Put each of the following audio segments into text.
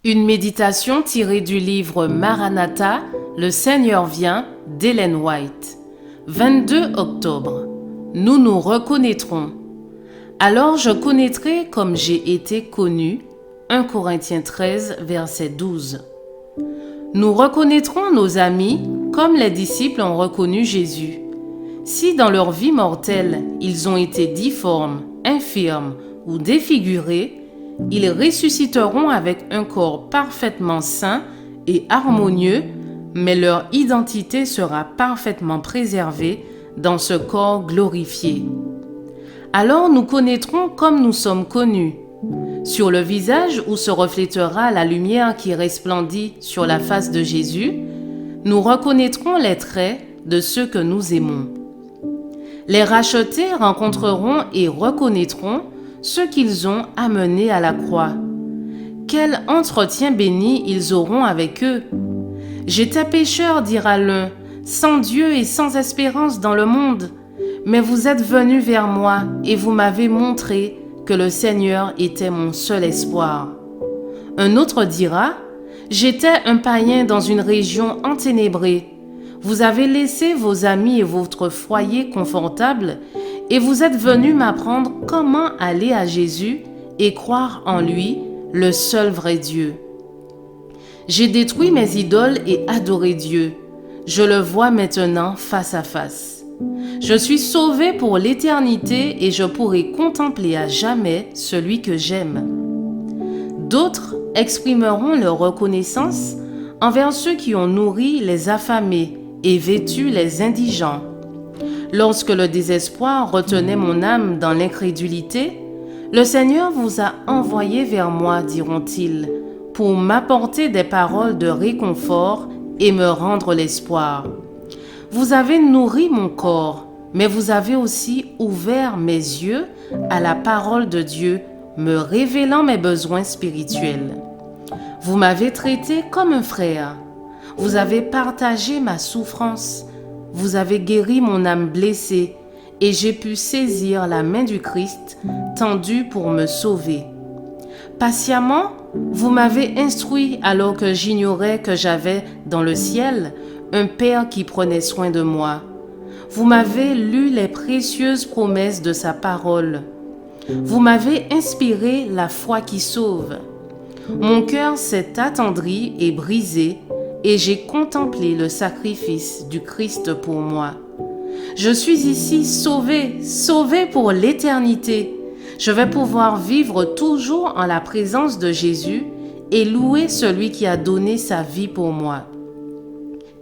Une méditation tirée du livre Maranatha, Le Seigneur vient d'Ellen White. 22 octobre. Nous nous reconnaîtrons. Alors je connaîtrai comme j'ai été connu. 1 Corinthiens 13, verset 12. Nous reconnaîtrons nos amis comme les disciples ont reconnu Jésus. Si dans leur vie mortelle, ils ont été difformes, infirmes ou défigurés, ils ressusciteront avec un corps parfaitement sain et harmonieux, mais leur identité sera parfaitement préservée dans ce corps glorifié. Alors nous connaîtrons comme nous sommes connus. Sur le visage où se reflétera la lumière qui resplendit sur la face de Jésus, nous reconnaîtrons les traits de ceux que nous aimons. Les rachetés rencontreront et reconnaîtront ceux qu'ils ont amenés à la croix. Quel entretien béni ils auront avec eux! J'étais pécheur, dira l'un, sans Dieu et sans espérance dans le monde. Mais vous êtes venus vers moi et vous m'avez montré que le Seigneur était mon seul espoir. Un autre dira, j'étais un païen dans une région enténébrée. Vous avez laissé vos amis et votre foyer confortable et vous êtes venus m'apprendre comment aller à Jésus et croire en lui, le seul vrai Dieu. J'ai détruit mes idoles et adoré Dieu. Je le vois maintenant face à face. Je suis sauvé pour l'éternité et je pourrai contempler à jamais celui que j'aime. D'autres exprimeront leur reconnaissance envers ceux qui ont nourri les affamés et vêtu les indigents. Lorsque le désespoir retenait mon âme dans l'incrédulité, le Seigneur vous a envoyé vers moi, diront-ils, pour m'apporter des paroles de réconfort et me rendre l'espoir. Vous avez nourri mon corps, mais vous avez aussi ouvert mes yeux à la parole de Dieu, me révélant mes besoins spirituels. Vous m'avez traité comme un frère. Vous avez partagé ma souffrance. Vous avez guéri mon âme blessée et j'ai pu saisir la main du Christ tendue pour me sauver. Patiemment, vous m'avez instruit alors que j'ignorais que j'avais dans le ciel un Père qui prenait soin de moi. Vous m'avez lu les précieuses promesses de sa parole. Vous m'avez inspiré la foi qui sauve. Mon cœur s'est attendri et brisé et j'ai contemplé le sacrifice du Christ pour moi. Je suis ici sauvé pour l'éternité. Je vais pouvoir vivre toujours en la présence de Jésus et louer celui qui a donné sa vie pour moi.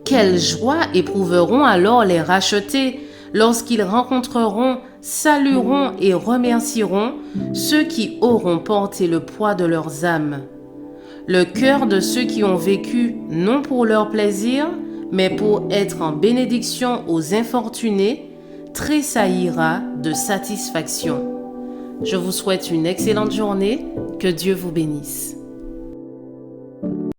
Quelle joie éprouveront alors les rachetés lorsqu'ils rencontreront, salueront et remercieront ceux qui auront porté le poids de leurs âmes. Le cœur de ceux qui ont vécu non pour leur plaisir, mais pour être en bénédiction aux infortunés, tressaillira de satisfaction. Je vous souhaite une excellente journée, que Dieu vous bénisse.